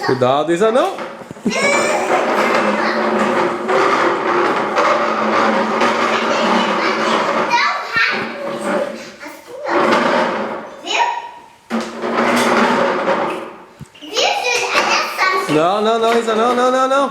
Cuidado, Isa, não. Não, não, não, Isa, não, não, não, não.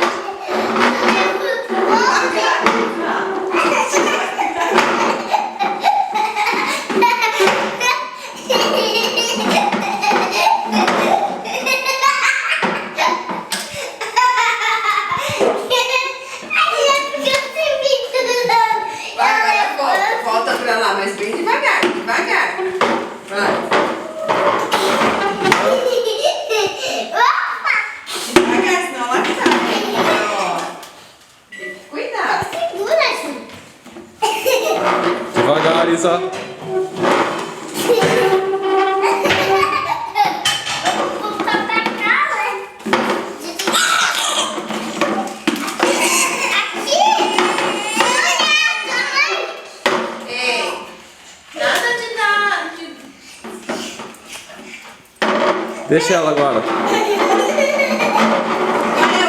Volta pra lá, mas bem devagar, devagar. Vai. Devagar, senão ela cai. Cuidado. Devagar, Isa. Deixa ela agora. Olha,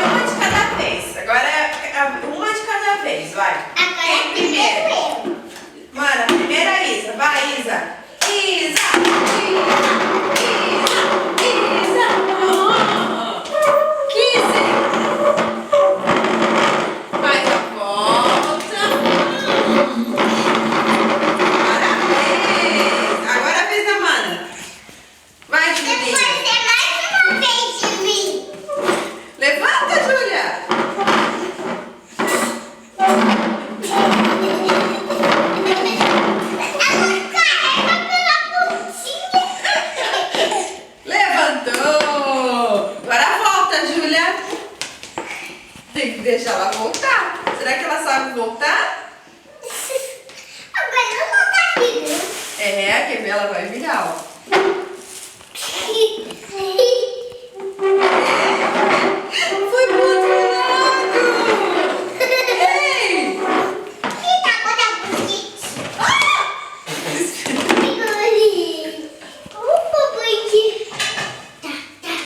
uma de cada vez. Agora uma de cada vez, vai. Quem primeiro? Mano, a primeira é Isa. Vai, Isa. Isa. Isa. Kizzy. Faz a volta. Parabéns. Agora a vez da Mana. Vai, Julinha. Levanta, Júlia! Levantou! Agora volta, Júlia! Tem que deixar ela voltar. Será que ela sabe voltar? Agora eu vou voltar aqui. É, quer ver? Ela vai virar, ó.